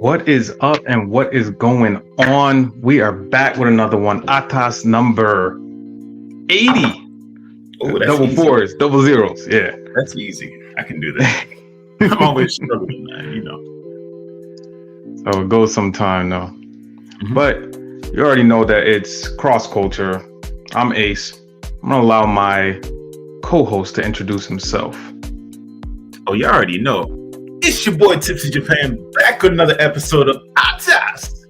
What is up and what is going on? We are back with another one. ATAS number 80. Oh, that's double easy. fours, double zeros. Yeah. That's easy. I can do that. I'm always struggling, man, you know. So it goes sometime though. Mm-hmm. But you already know that it's cross culture. I'm Ace. I'm going to allow my co-host to introduce himself. Oh, you already know. It's your boy Tipsy Japan back with another episode of ATAS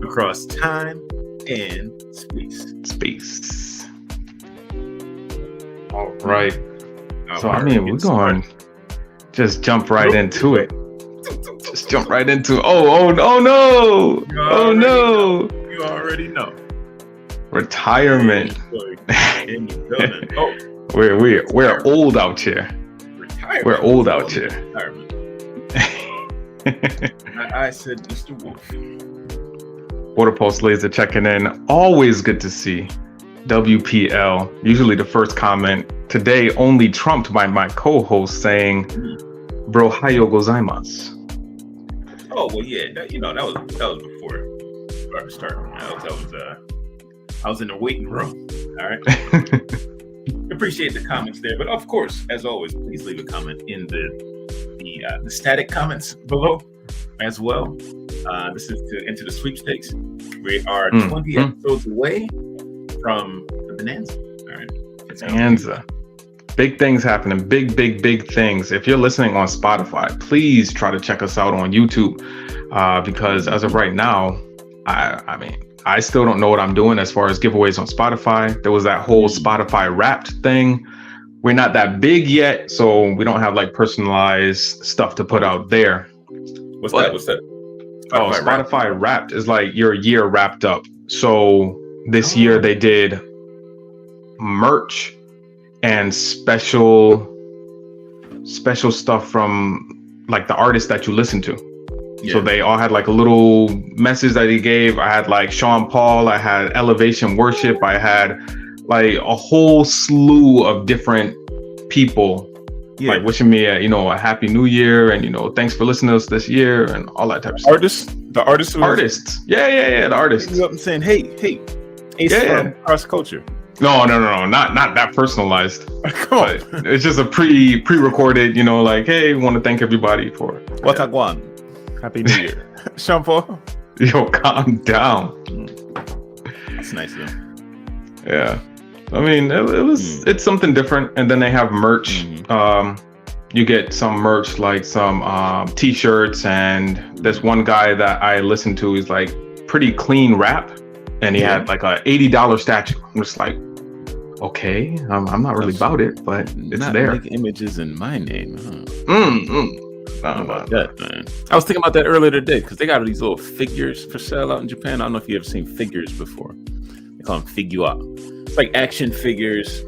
across time and space. All right. So, I mean, we're going to just jump right into it. Just jump right into Oh no. Oh no. You already know. Retirement. In the building. Oh, we're old out here. Retirement. We're old out here. Retirement. I said Mr. Wolf. Water Pulse Laser checking in. Always good to see. WPL. Usually the first comment. Today only trumped by my co-host saying, "Bro, hayo gozaimasu." Oh well, yeah. That was before I started. I was in the waiting room. All right. Appreciate the comments there, but of course, as always, please leave a comment in the static comments below as well. This is to enter the sweepstakes. We are 20 episodes away from the bonanza. All right. Bonanza. Big things happening. Big things. If you're listening on Spotify, please try to check us out on YouTube because as of right now, I mean, I still don't know what I'm doing as far as giveaways on Spotify. There was that whole Spotify Wrapped thing. We're not that big yet, so we don't have like personalized stuff to put out there. What's that? Spotify Wrapped is like your year wrapped up. So this year they did merch and special stuff from like the artists that you listen to. Yeah. So they all had like a little message that he gave. I had like Sean Paul, I had Elevation Worship, I had like a whole slew of different people like wishing me a happy new year and thanks for listening to us this year and all that type of stuff. The artists. Yeah, the artists. You up and saying, hey, Ace from cross culture. No, not that personalized. Come on. It's just a pre-recorded, like, hey, we want to thank everybody for Watagwan. Happy New Year. Sean Paul. Yo, calm down. That's nice, though. Yeah. I mean, it's something different. And then they have merch. You get some merch, like some t-shirts. And there's one guy that I listen to, he's like pretty clean rap. And he had like a $80 statue. I'm just like, okay, I'm not really about it, but it's not there. Make images in my name. How about that, man? I was thinking about that earlier today because they got these little figures for sale out in Japan. I don't know if you ever seen figures before. They call them figure. It's like action figures.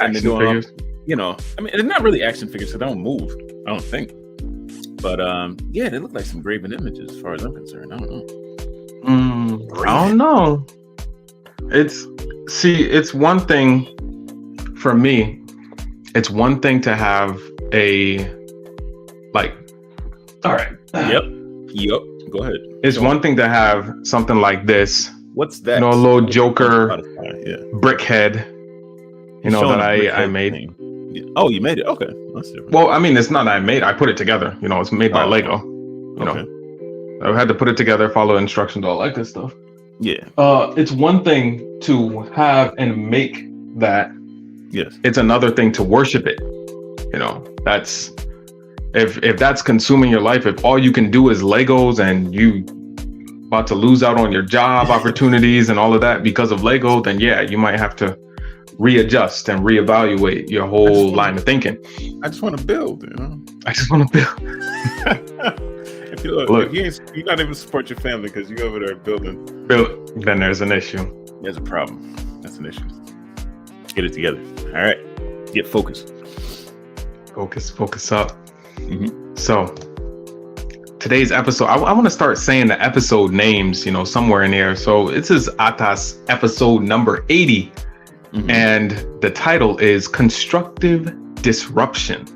And they're doing, I mean, they're not really action figures, so they don't move. I don't think. But yeah, they look like some graven images as far as I'm concerned. I don't know. I don't know. It's one thing for me. It's one thing to have a all right. Yep. Go ahead. It's one thing to have something like this. What's that? A little Joker brick head. That I made. Yeah. Oh, you made it. Okay, that's different. Well, I mean, it's not I made. I put it together. It's made by Lego. I had to put it together, follow instructions, all that good stuff. Yeah. It's one thing to have and make that. Yes. It's another thing to worship it. That's if that's consuming your life, if all you can do is Legos and you about to lose out on your job opportunities and all of that because of Lego, then yeah, you might have to readjust and reevaluate your whole line of thinking. I just want to build, I just want to build. If you're not even support your family because you over there building, then there's an issue. There's a problem. That's an issue. Get it together. All right. Get focused. Focus up. So today's episode, I want to start saying the episode names, somewhere in there. So this is ATAS episode number 80. And the title is Constructive Disruption.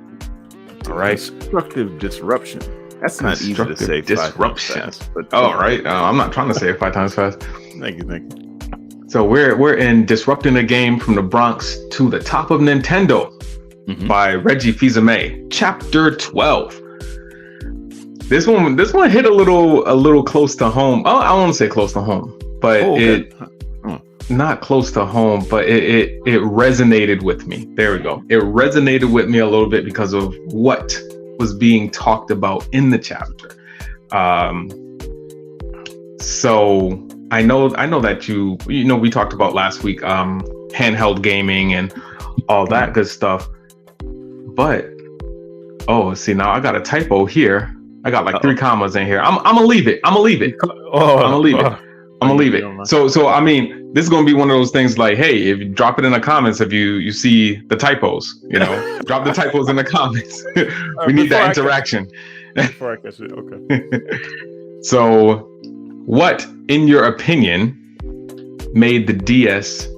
All right. Constructive disruption. That's not easy to say. Disruption. Fast, but oh, right. I'm not trying to say it 5 times fast. Thank you. So we're in Disrupting the Game from the Bronx to the Top of Nintendo by Reggie Fils-Aimé, Chapter 12. This one hit a little close to home. Oh, I won't say close to home, but not close to home, but it resonated with me. There we go. It resonated with me a little bit because of what was being talked about in the chapter. So I know that we talked about last week handheld gaming and all that good stuff. But see, now I got a typo here. I got like 3 commas in here. I'm gonna leave it. I'm gonna leave it. So I mean, this is gonna be one of those things like, hey, if you drop it in the comments, if you see the typos, drop the typos in the comments. We need that interaction. Before I catch it, okay. So, what, in your opinion, made the DS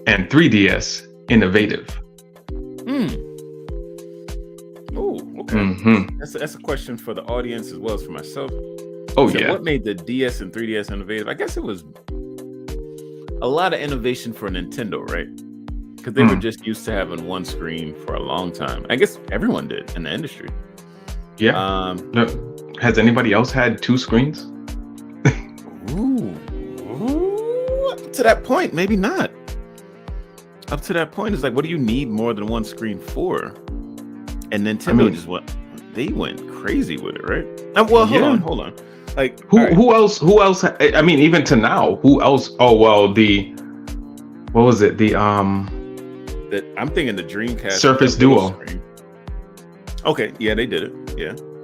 and 3DS innovative? Okay. That's a question for the audience as well as for myself. What made the DS and 3DS innovative? I guess it was a lot of innovation for Nintendo, right? Because they were just used to having one screen for a long time. I guess everyone did in the industry. Yeah. Has anybody else had 2 screens? Up to that point, maybe not. Up to that point, it's like, what do you need more than one screen for? And Nintendo they went crazy with it, right? Hold on. Like who else? I mean, even to now, who else? Oh well, what was it? I'm thinking the Dreamcast Surface Duo. Screen. Okay, yeah, they did it.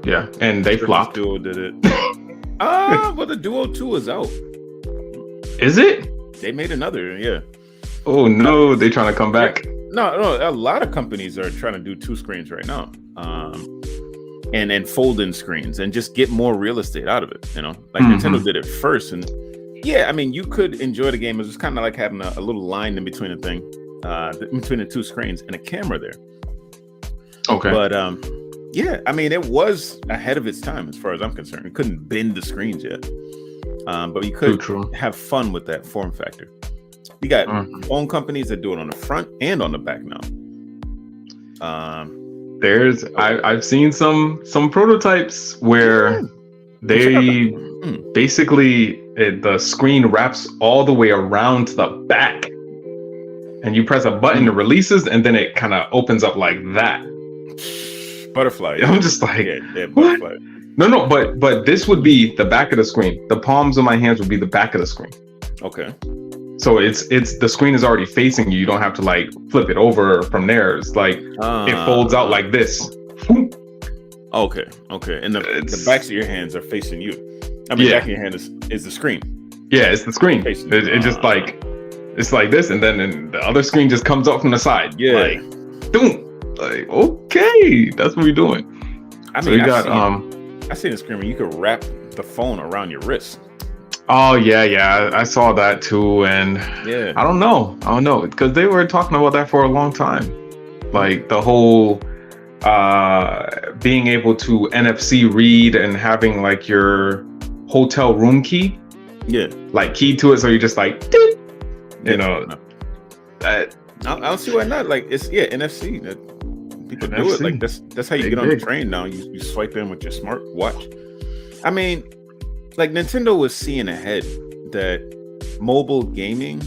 Yeah, and they Surface flopped. Duo did it. Well, the Duo 2 is out. Is it? They made another, yeah. Oh no, they trying to come back. No, a lot of companies are trying to do 2 screens right now, and fold-in screens and just get more real estate out of it. Like Nintendo did it first, and yeah, I mean, you could enjoy the game. It was kind of like having a little line in between between the 2 screens and a camera there. Okay, but yeah, I mean, it was ahead of its time as far as I'm concerned. You couldn't bend the screens yet, but you could have fun with that form factor. You got phone companies that do it on the front and on the back now. I've seen some prototypes where they basically the screen wraps all the way around to the back, and you press a button, it releases, and then it kind of opens up like that. Butterfly. I'm just like, butterfly. No, but this would be the back of the screen. The palms of my hands would be the back of the screen. Okay. So it's the screen is already facing you. You don't have to like flip it over from there. It's like it folds out like this. Okay. And the backs of your hands are facing you. I mean, back of your hand is the screen. Yeah, it's the screen. It just like it's like this, and then the other screen just comes up from the side. Yeah. Like, boom. Like, okay, that's what we're doing. I mean, I seen the screen where you could wrap the phone around your wrist. Oh yeah, I saw that too, and yeah, I don't know, because they were talking about that for a long time, like the whole being able to NFC read and having like your hotel room key, like key to it, so you're just like, I don't see why not. Like it's NFC. People do it. Like that's how you get on the train now. You swipe in with your smart watch. I mean, like Nintendo was seeing ahead that mobile gaming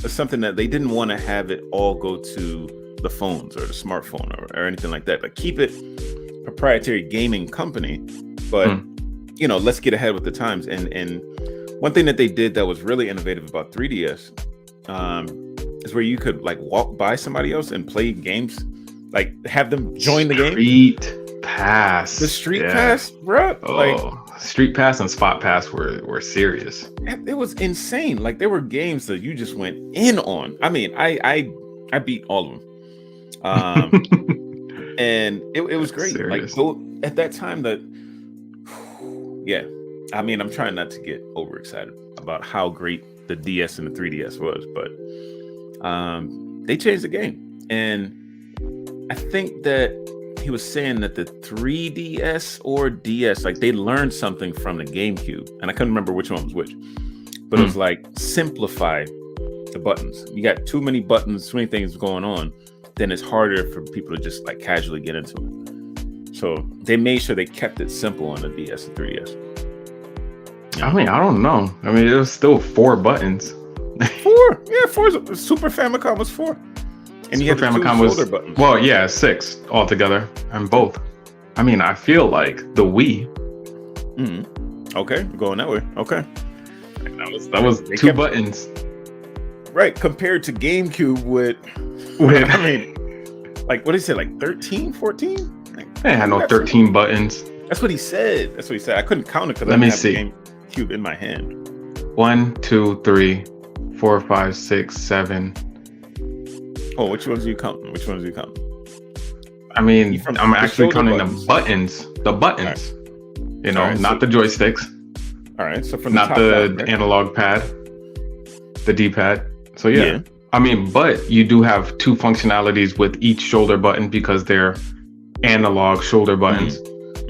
is something that they didn't want to have it all go to the phones or the smartphone or anything like that. Like keep it proprietary gaming company, but let's get ahead with the times. And one thing that they did that was really innovative about 3DS is where you could like walk by somebody else and play games, like have them join the game. Street Pass. The Street Pass, bro. Street Pass and Spot Pass were serious. It was insane. Like there were games that you just went in on. I mean, I beat all of them. And it was great. Serious. Like at that time I mean, I'm trying not to get overexcited about how great the DS and the 3DS was, but they changed the game. And I think that he was saying that the 3DS or DS, like they learned something from the GameCube, and I couldn't remember which one was which, but it was like simplify the buttons. You got too many buttons, too many things going on, then it's harder for people to just like casually get into it. So they made sure they kept it simple on the DS and 3DS. I mean, I don't know. I mean, it was still 4 buttons. 4? Yeah, 4. Super Famicom was 4. And you had the Famicom two shoulder buttons. Well, yeah, 6 altogether, and both. I mean, I feel like the Wii. Okay, going that way. Okay, that was 2 buttons. Right, compared to GameCube with I mean, like what did he say? Like 13, 14? Like, I had no 13 buttons. That's what he said. I couldn't count it because I didn't have see. GameCube in my hand. 1, 2, 3, 4, 5, 6, 7. Oh, which ones are you counting? I mean, I'm actually counting buttons. the buttons. The buttons. Right. You know, right, not the joysticks. All right. So from not the right? Analog pad, the D-pad. So yeah. I mean, but you do have 2 functionalities with each shoulder button because they're analog shoulder buttons.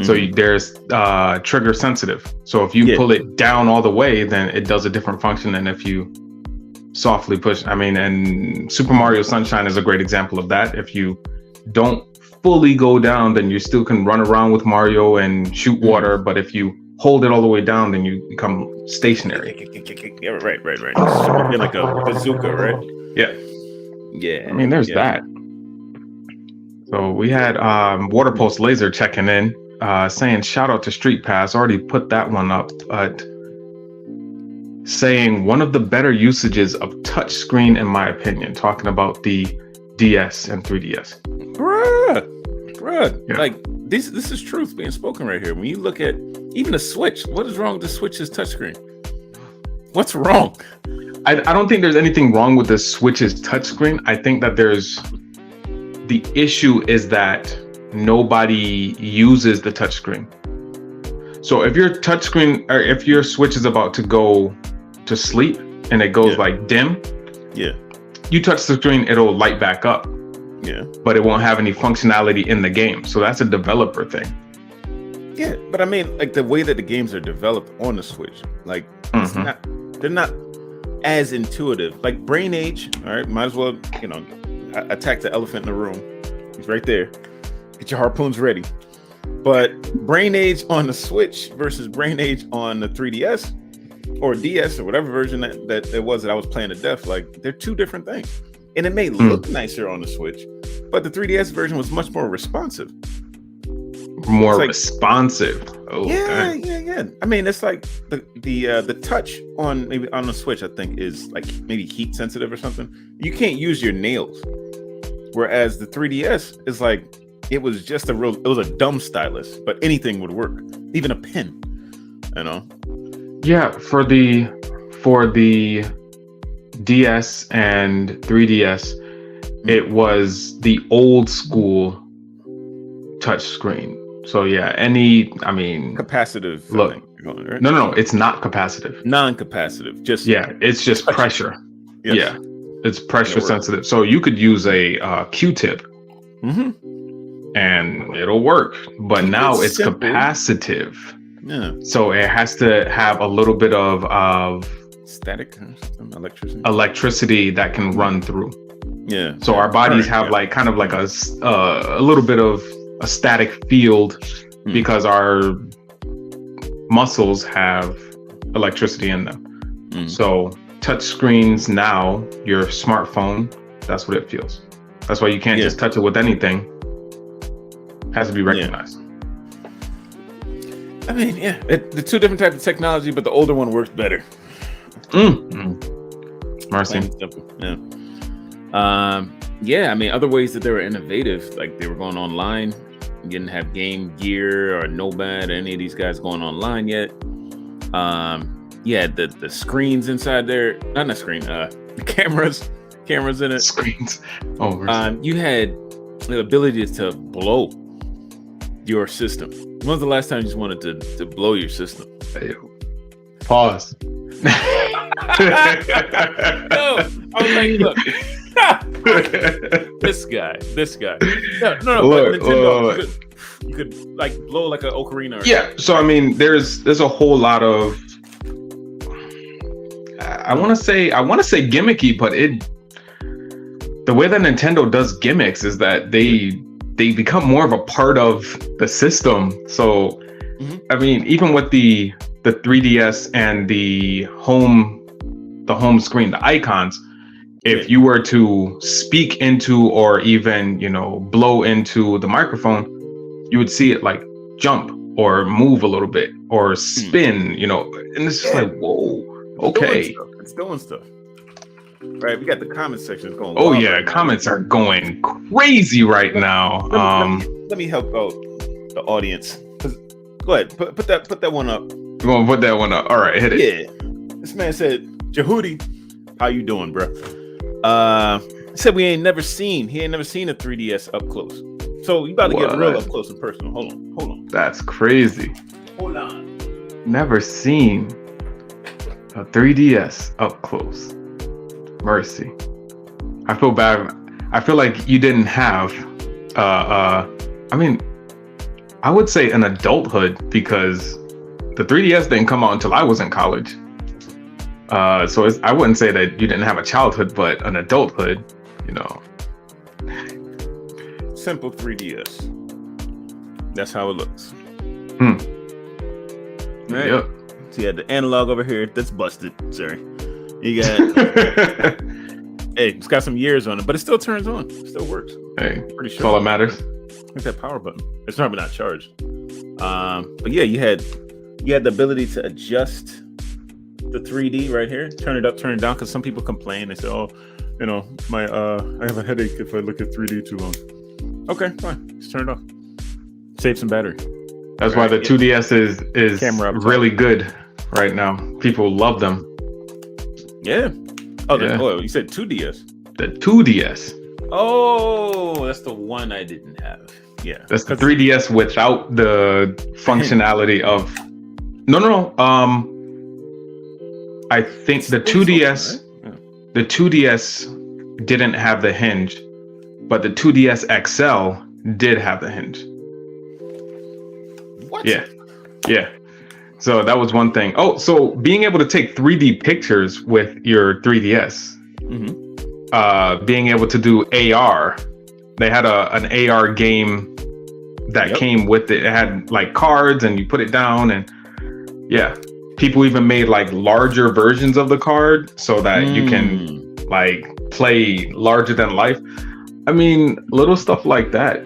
So there's trigger sensitive. So if you pull it down all the way, then it does a different function than if you softly push. I mean, and Super Mario Sunshine is a great example of that. If you don't fully go down, then you still can run around with Mario and shoot water. But if you hold it all the way down, then you become stationary. Yeah, right. You're like a bazooka, right? Yeah. I mean, there's that. So we had Water Pulse Laser checking in, saying shout out to Street Pass. Already put that one up, but saying one of the better usages of touchscreen, in my opinion, talking about the DS and 3DS. Bruh. Yeah. Like this is truth being spoken right here. When you look at even the Switch, what is wrong with the Switch's touchscreen? What's wrong? I don't think there's anything wrong with the Switch's touchscreen. I think that the issue is that nobody uses the touchscreen. So if your touchscreen or if your Switch is about to go to sleep and it goes like dim, you touch the screen, it'll light back up. But it won't have any functionality in the game. So that's a developer thing. Yeah, but I mean, like the way that the games are developed on the Switch, like they're not as intuitive. Like Brain Age, all right, might as well, attack the elephant in the room. He's right there. Get your harpoons ready. But Brain Age on the Switch versus Brain Age on the 3DS or DS or whatever version that it was that I was playing to death, like they're 2 different things. And it may look nicer on the Switch, but the 3DS version was much more responsive. Responsive. Oh, yeah. I mean, it's like the touch on the Switch, I think, is like maybe heat sensitive or something. You can't use your nails, whereas the 3DS is like it was a dumb stylus, but anything would work, even a pen. Yeah, for the DS and 3DS, it was the old school touch screen. So yeah, capacitive. Look, right? No, it's not capacitive. Non-capacitive. It's just pressure. Yes. Yeah, it's pressure sensitive. So you could use a Q-tip, and it'll work. But now it's simple. Capacitive. Yeah. So it has to have a little bit of static electricity that can run through. Yeah. So our bodies have like kind of like a little bit of a static field because our muscles have electricity in them. So touch screens now, your smartphone, that's what it feels. That's why you can't just touch it with anything. It has to be recognized. I mean, the 2 different types of technology, but the older one works better. Mercy. I mean, other ways that they were innovative, like they were going online. You didn't have Game Gear or Nomad or any of these guys going online yet. The screens inside there, not the screen, the cameras in it. Screens. You had the ability to blow your system. When was the last time you just wanted to blow your system? Pause. No, I was like, look. This guy. No. Look, But Nintendo, you could like blow like an ocarina. Yeah. So I mean, there's a whole lot of. I want to say gimmicky, but the way that Nintendo does gimmicks is that they become more of a part of the system. So, I mean, even with the 3DS and the home screen, the icons, if you were to speak into or even, blow into the microphone, you would see it like jump or move a little bit or spin, and it's just like, whoa, okay. It's doing stuff. Right, we got the comment section going. Oh yeah, right, comments are going crazy right now. Let me help out the audience. Go ahead, put that one up. You want to put that one up? All right, hit it. Yeah, this man said, "Jahudi, how you doing, bro?" He said he ain't never seen a 3DS up close. So you about to get real up close and personal. Hold on. That's crazy. Hold on. Never seen a 3DS up close. Mercy. I feel bad. I feel like you didn't have I mean, I would say an adulthood, because the 3DS didn't come out until I was in college. So I wouldn't say that you didn't have a childhood, but an adulthood, Simple 3DS. That's how it looks. Right? Yep. So you had the analog over here. That's busted. Sorry. You got hey, it's got some years on it, but it still turns on. It still works. Hey, pretty sure. That's all that matters. It's that power button. It's probably not charged. But yeah, you had the ability to adjust the 3D right here. Turn it up, turn it down, because some people complain. They say, "Oh, my I have a headache if I look at 3D too long." Okay, fine. Just turn it off. Save some battery. That's why the 2DS is really good right now. People love them. Yeah. Oh, you said 2DS. The 2DS. Oh, that's the one I didn't have. Yeah. That's the 3DS without the functionality of. No. I think the 2DS. The 2DS didn't have the hinge, but the 2DS XL did have the hinge. What? Yeah. So that was one thing. Oh, so being able to take 3D pictures with your 3DS, being able to do AR. They had an AR game that came with it. It had like cards, and you put it down, and people even made like larger versions of the card so that you can like play larger than life. I mean, little stuff like that.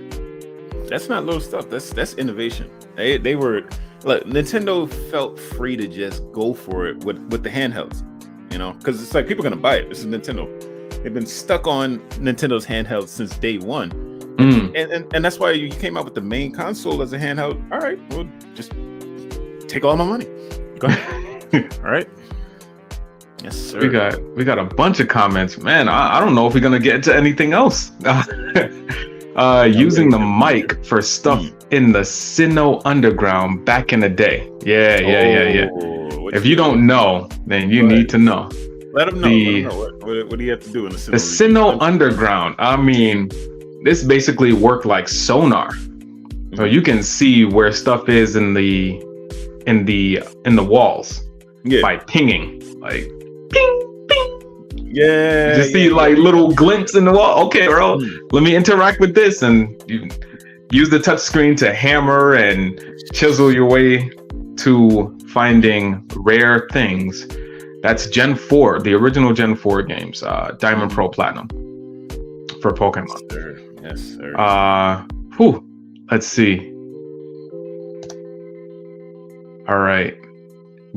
That's not little stuff. That's innovation. They were. Look, Nintendo felt free to just go for it with the handhelds, because it's like people are gonna buy it. This is Nintendo. They've been stuck on Nintendo's handhelds since day one, and that's why you came out with the main console as a handheld. All right, well, just take all my money. Go ahead. All right. Yes, sir. We got a bunch of comments, man. I don't know if we're gonna get into anything else. Using the mic for stuff in the Sinnoh Underground back in the day. Yeah. If you don't know, then you need to know. Let them know. What do you have to do in the Sinnoh? The Sinnoh Underground. I mean, this basically worked like sonar, so you can see where stuff is in the walls by pinging, like ping. Yeah, you see like little glints in the wall. Okay, bro, let me interact with this, and you use the touch screen to hammer and chisel your way to finding rare things. That's Gen 4, the original Gen 4 games, Diamond, Pro, Platinum for Pokemon. Yes, sir. Let's see. All right,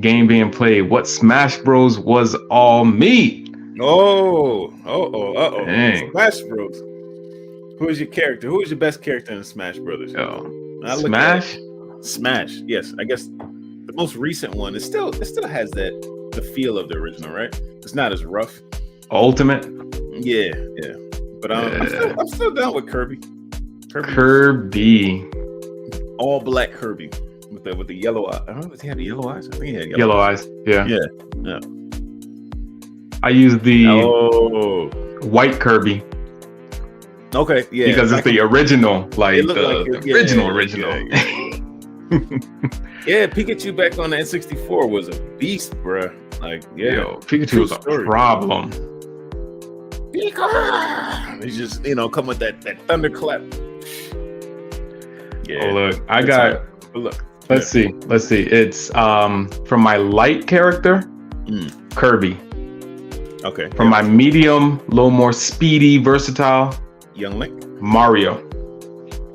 game being played. What Smash Bros was all me? Dang. Smash Bros. Who is your character? Who is your best character in Smash Brothers? Smash? Smash. Yes, I guess the most recent one. It still has the feel of the original, right? It's not as rough. Ultimate. Yeah. But I'm still down with Kirby. Kirby. All black Kirby with the yellow eye. I don't know if he had the yellow eyes. I think he had yellow eyes. Yeah. Yeah. I use the white Kirby Okay, yeah. Because it's the original, like the original. Yeah, Pikachu back on the N64 was a beast, bruh. Like, yeah. Yo, Pikachu was a problem. Pikachu! He just, come with that thunderclap. Yeah. Oh, look, I got. Look. Let's see. It's from my light character, Kirby. Okay. From my medium, a little more speedy, versatile, Young Link. Mario.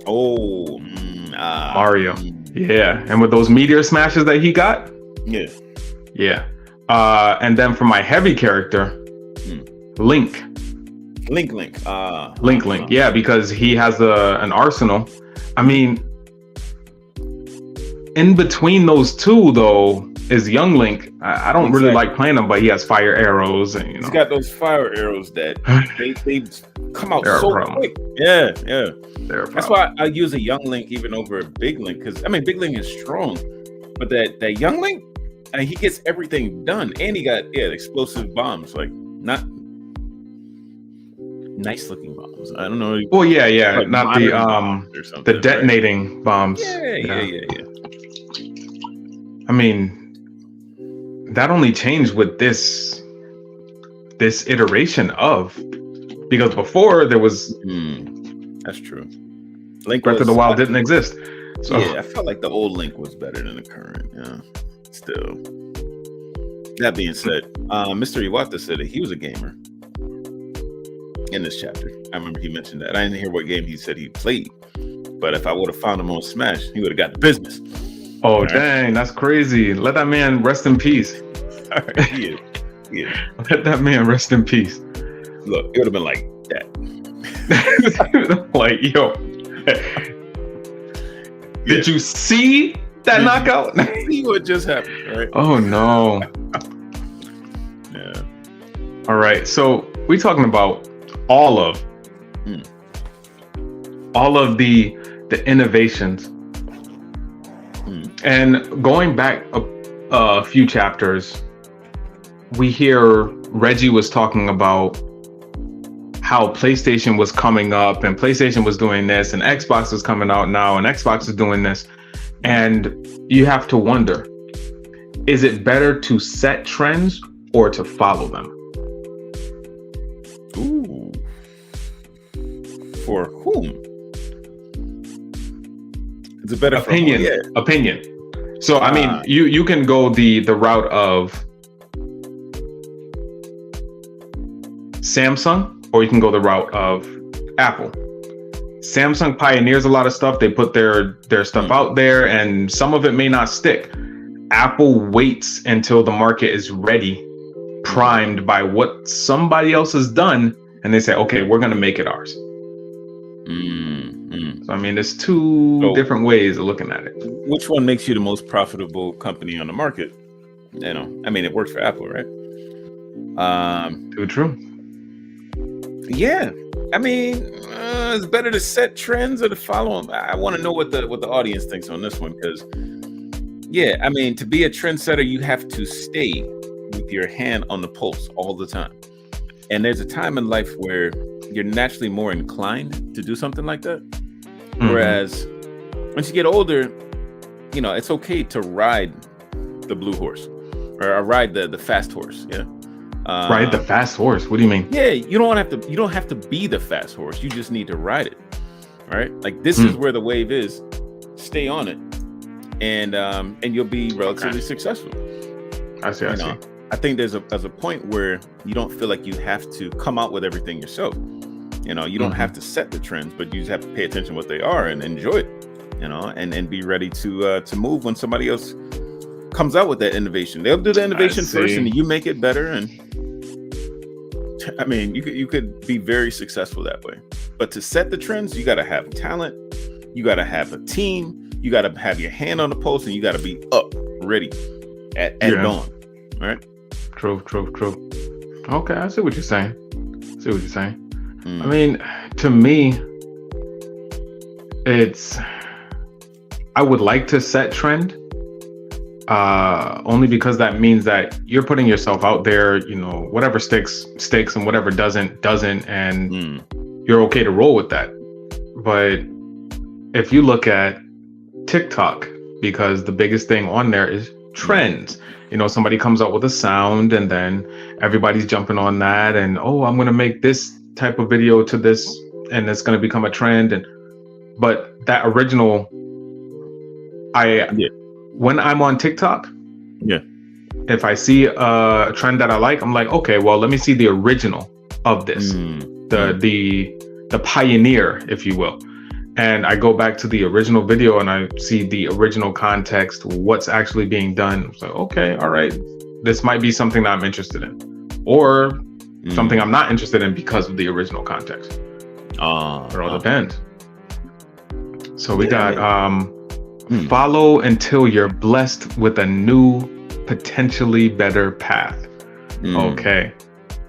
Oh, Mario. Yeah, and with those meteor smashes that he got. Yeah. And then for my heavy character, Link. Link. Link. Yeah, because he has an arsenal. I mean, in between those two, though, is Young Link. I don't really like playing him, but he has fire arrows, and he's got those fire arrows that they come out so quick. Yeah. That's why I use a Young Link even over a Big Link, because Big Link is strong, but that Young Link, he gets everything done, and he got explosive bombs, like not nice looking bombs. I don't know. Well, yeah, like not the detonating bombs. Yeah. I mean, that only changed with this iteration of, because before there was. That's true. Link Breath of the Wild didn't exist. So I felt like the old Link was better than the current. Yeah. Still. That being said, Mr. Iwata said that he was a gamer in this chapter. I remember he mentioned that. I didn't hear what game he said he played, but if I would have found him on Smash, he would have got the business. Oh, dang, that's crazy. Let that man rest in peace. Yeah. Let that man rest in peace. Look, it would have been like that. Like, yo, did you see that knockout? See what just happened, right? Oh, no. Yeah. All right, so we're talking about all of the innovations. And going back a few chapters, we hear Reggie was talking about how PlayStation was coming up and PlayStation was doing this and Xbox is coming out now and Xbox is doing this. And you have to wonder, is it better to set trends or to follow them? Ooh. For whom? It's a better opinion. So I mean, you can go the route of Samsung, or you can go the route of Apple. Samsung pioneers a lot of stuff. They put their stuff out there, and some of it may not stick. Apple waits until the market is ready, primed by what somebody else has done, and they say, okay, we're going to make it ours. So, I mean, there's two different ways of looking at it. Which one makes you the most profitable company on the market? I mean, it works for Apple, right? Too true. Yeah. I mean, it's better to set trends or to follow them. I want to know what the audience thinks on this one, because, I mean, to be a trendsetter, you have to stay with your hand on the pulse all the time. And there's a time in life where you're naturally more inclined to do something like that. Whereas once you get older, it's okay to ride the blue horse or ride the fast horse. Yeah. Ride the fast horse. What do you mean? Yeah, you don't have to be the fast horse. You just need to ride it. Right? Like, this is where the wave is. Stay on it, and you'll be relatively successful. I see. I think there's a point where you don't feel like you have to come out with everything yourself. You don't have to set the trends, but you just have to pay attention to what they are and enjoy it. And be ready to move when somebody else comes out with that innovation. They'll do the innovation first, and you make it better. And I mean, you could be very successful that way. But to set the trends, you got to have talent, you got to have a team, you got to have your hand on the pulse, and you got to be up, ready at dawn. Right? True. Okay, I see what you're saying. I mean, to me, I would like to set trend, only because that means that you're putting yourself out there. Whatever sticks, and whatever doesn't, and you're okay to roll with that. But if you look at TikTok, because the biggest thing on there is trends. You know, somebody comes up with a sound and then everybody's jumping on that, and oh, I'm going to make this type of video to this and it's going to become a trend. And but that original, when I'm on TikTok, if I see a trend that I like, I'm like, okay, well, let me see the original of this, the pioneer, if you will. And I go back to the original video and I see the original context, what's actually being done. So, okay, all right, this might be something that I'm interested in, or something I'm not interested in because of the original context. It all depends. So we got follow until you're blessed with a new, potentially better path. Okay.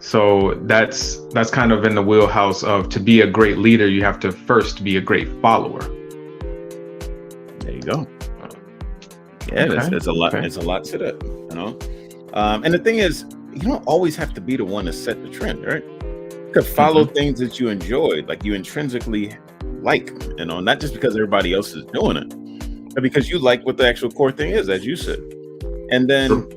So that's kind of in the wheelhouse of, to be a great leader, you have to first be a great follower. There you go. Yeah, there's a lot. There's a lot to that, you know. And the thing is, you don't always have to be the one to set the trend, right? You could follow things that you enjoy, like you intrinsically like, you know, not just because everybody else is doing it, but because you like what the actual core thing is, as you said. And then,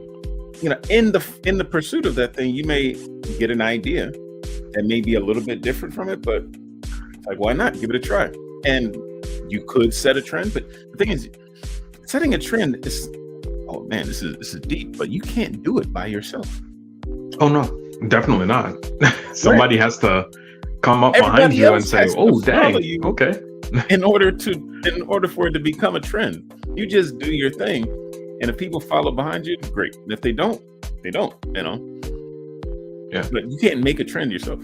you know, in the pursuit of that thing, you may get an idea that may be a little bit different from it, but like, why not give it a try? And you could set a trend, but the thing is, setting a trend is, oh man, this is deep, but you can't do it by yourself. Oh no, definitely not. Somebody has to come up behind you and say, "Oh, dang, okay." in order for it to become a trend, you just do your thing, and if people follow behind you, great. And if they don't, they don't. You know. Yeah. But you can't make a trend yourself.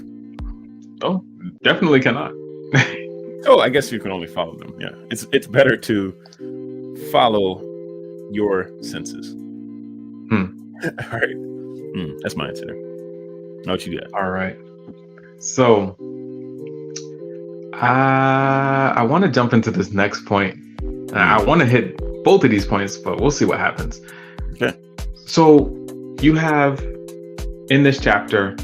Oh, definitely cannot. Oh, I guess you can only follow them. Yeah, it's better to follow your senses. All right. That's my answer. Now what you got? All right. So I want to jump into this next point. I want to hit both of these points, but we'll see what happens. Okay. So you have in this chapter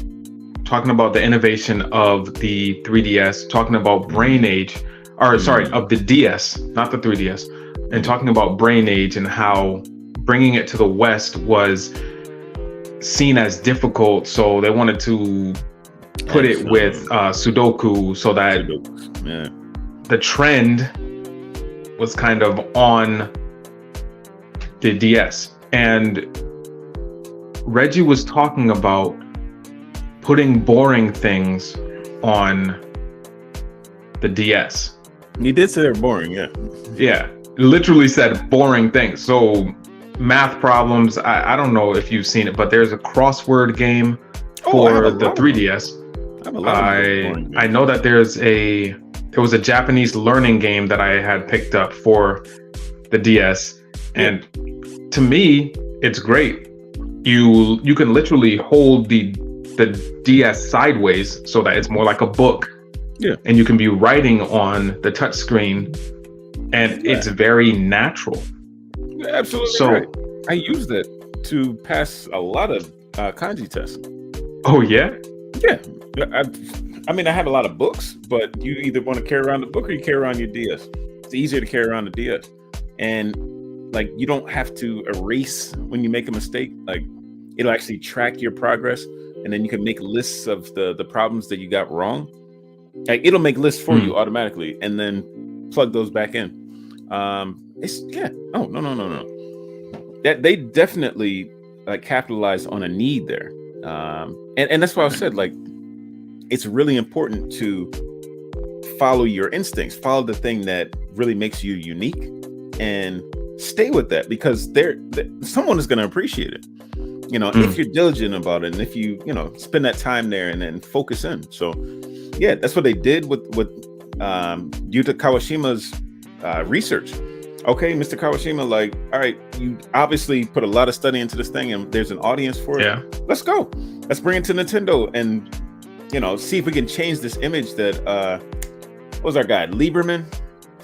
talking about the innovation of the 3DS, talking about brain age, or sorry, of the DS, not the 3DS, and talking about brain age and how bringing it to the West was seen as difficult, so they wanted to put it with Sudoku, so that the trend was kind of on the DS. And Reggie was talking about putting boring things on the DS. He did say they're boring, yeah. Yeah, literally said boring things. So math problems, I don't know if you've seen it, but there's a crossword game for the 3DS. I know that there was a Japanese learning game that I had picked up for the DS, and to me, it's great. You can literally hold the DS sideways so that it's more like a book. Yeah. And you can be writing on the touch screen, and it's very natural. Absolutely. So right. I used it to pass a lot of kanji tests. Oh yeah? Yeah. I mean, I have a lot of books, but you either want to carry around the book or you carry around your DS. It's easier to carry around the DS. And like, you don't have to erase when you make a mistake. Like, it'll actually track your progress, and then you can make lists of the problems that you got wrong. Like, it'll make lists for you automatically and then plug those back in. No. That they definitely capitalized on a need there. And that's why I said, like, it's really important to follow your instincts, follow the thing that really makes you unique, and stay with that, because someone is going to appreciate it. You know, if you're diligent about it, and if you spend that time there and then focus in. So yeah, that's what they did with Yuta Kawashima's research. Okay, Mr. Kawashima, like, all right, you obviously put a lot of study into this thing, and there's an audience for it. Yeah. Let's go. Let's bring it to Nintendo and, see if we can change this image that, what was our guy? Lieberman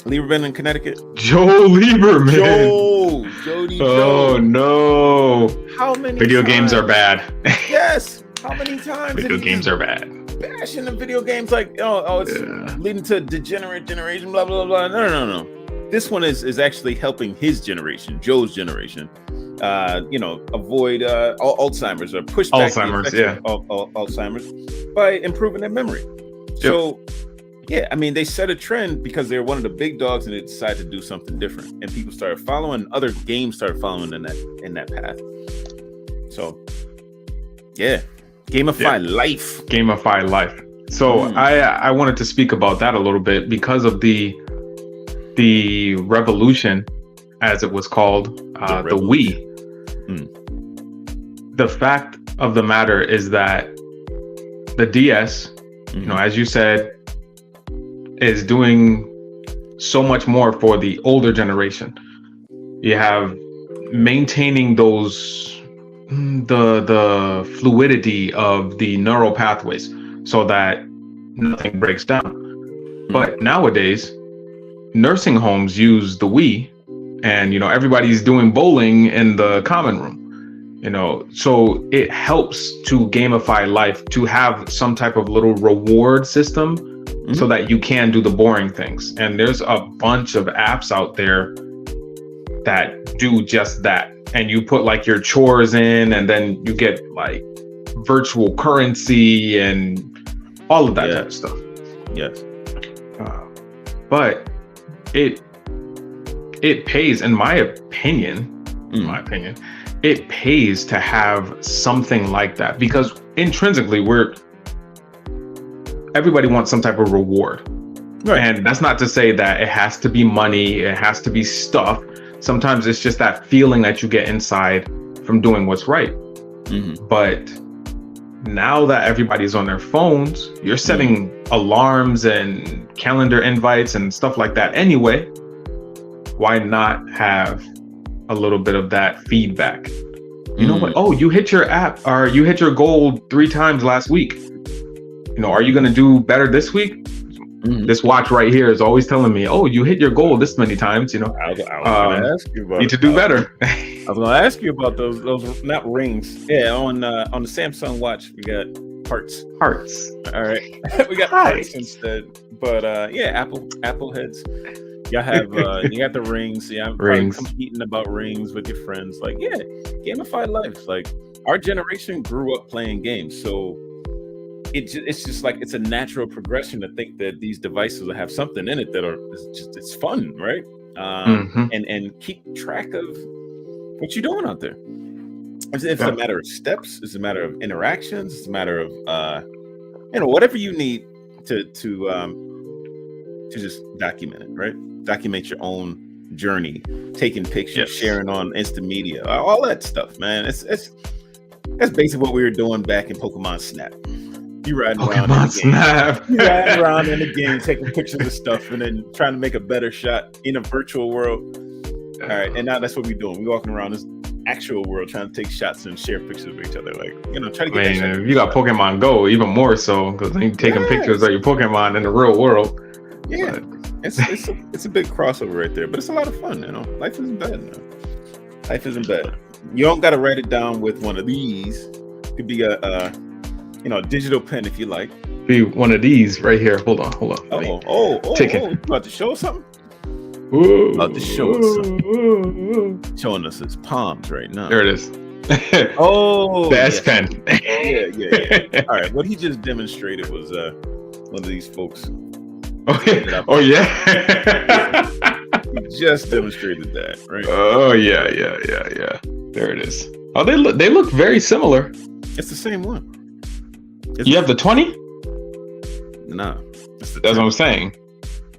in Connecticut? Joe Lieberman. Jody Joe. Oh, no. How many Video games are bad. Yes. How many times? Video games are bad. bashing the video games like, it's leading to a degenerate generation, blah blah blah. No. This one is actually helping his generation, Joe's generation, avoid Alzheimer's or push back Alzheimer's, Alzheimer's by improving their memory. Yep. So, yeah, I mean, they set a trend because they're one of the big dogs, and they decided to do something different, and people started following. Other games started following in that path. So, yeah, gamify life. Gamify life. So I wanted to speak about that a little bit because of the revolution, as it was called, the Wii. The fact of the matter is that the DS, as you said, is doing so much more for the older generation. You have maintaining those the fluidity of the neural pathways so that nothing breaks down. But nowadays, nursing homes use the Wii, and everybody's doing bowling in the common room. So it helps to gamify life, to have some type of little reward system so that you can do the boring things. And there's a bunch of apps out there that do just that. And you put like your chores in, and then you get like virtual currency and all of that type of stuff. Yes. But it pays, in my opinion, it pays to have something like that, because intrinsically everybody wants some type of reward. Right. And that's not to say that it has to be money, it has to be stuff. Sometimes it's just that feeling that you get inside from doing what's right. But now that everybody's on their phones, you're setting alarms and calendar invites and stuff like that anyway. Why not have a little bit of that feedback? You know what? Oh, you hit your app, or you hit your goal 3 times last week. Are you going to do better this week? This watch right here is always telling me, oh, you hit your goal this many times. I was going to ask you about, need to do better. I was going to ask you about those not rings. Yeah, on the Samsung watch we got hearts. All right, we got hearts instead. But Apple heads. Y'all have you got the rings. Yeah, I'm competing about rings with your friends. Like, gamified life. Like, our generation grew up playing games, so it's just like it's a natural progression to think that these devices will have something in it that it's fun, right? And keep track of what you're doing out there. It's a matter of steps. It's a matter of interactions. It's a matter of whatever you need to just document it, right? Document your own journey, taking pictures, sharing on Insta media, all that stuff, man. It's basically what we were doing back in Pokemon Snap. You riding around in the game, taking pictures of stuff, and then trying to make a better shot in a virtual world. All right, and now that's what we're doing. We're walking around this actual world, trying to take shots and share pictures of each other. Like, try to get that shot. You got Pokemon Go, even more so, because then you're taking pictures of your Pokemon in the real world. Yeah, but it's a big crossover right there, but it's a lot of fun. Life isn't bad. Life isn't bad. You don't got to write it down with one of these. It could be a digital pen if you like. Be one of these right here. Hold on. You about to show us something? About to show us something. Showing us his palms right now. There it is. The S Pen. Yeah. All right, what he just demonstrated was one of these folks. Oh yeah. He just demonstrated that, right? Oh yeah. There it is. Oh, they look very similar. It's the same one. You have the 20? Nah. That's what I'm saying.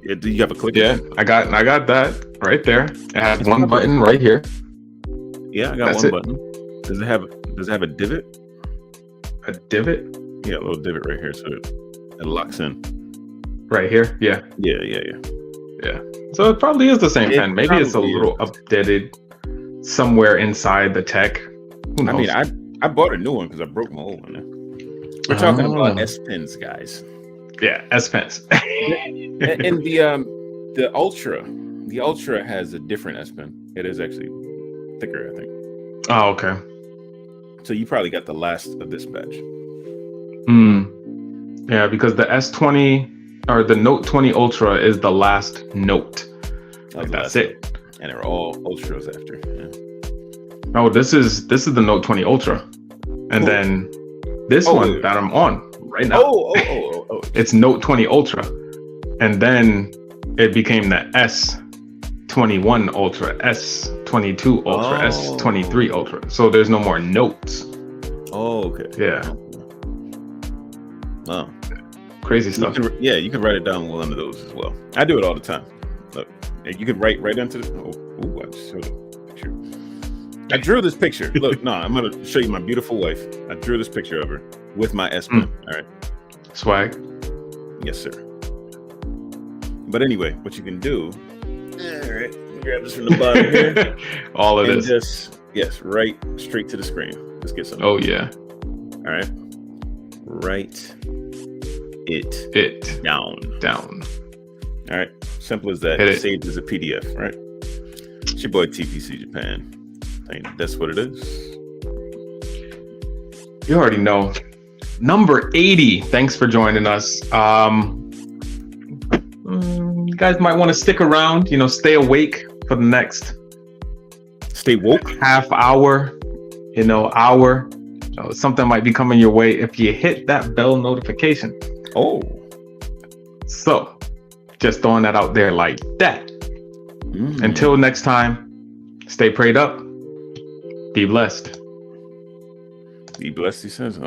Yeah, do you have a clicker? Yeah, I got that right there. It has one button right here. Yeah, I got one button. Does it have a divot? A divot? Yeah, a little divot right here, so it locks in. Right here? Yeah. Yeah. So it probably is the same pen. Maybe it's a little updated somewhere inside the tech. Who knows? I mean, I bought a new one because I broke my old one. We're talking about S Pens, guys. Yeah, S Pens. And the Ultra has a different S Pen. It is actually thicker, I think. Oh, okay. So you probably got the last of this batch. Yeah, Yeah, because the S20 or the Note 20 Ultra is the last Note. Like, that's it. And they're all Ultras after. Yeah. Oh, this is the Note 20 Ultra, and then this one that I'm on right now. It's Note 20 Ultra, and then it became the S21 Ultra, S22 Ultra, S23 Ultra. So there's no more Notes. Oh, okay. Yeah. Oh, crazy stuff. You can write it down with one of those as well. I do it all the time. Look, you can write right into the. Oh, I just showed a picture. I drew this picture. Look, no, I'm gonna show you my beautiful wife. I drew this picture of her with my S Pen. All right. Swag. Yes, sir. But anyway, what you can do. All right. Grab this from the bottom here. All of this. Just right straight to the screen. Let's get some. Oh yeah. All right. Write it down. All right. Simple as that. Saved as a PDF, right? It's your boy TPC Japan. That's what it is. You already know. Number 80. Thanks for joining us. You guys might want to stick around, stay awake for the next stay woke half hour, hour. Something might be coming your way if you hit that bell notification. Oh. So, just throwing that out there like that. Until next time, stay prayed up. Be blessed. Be blessed, he says.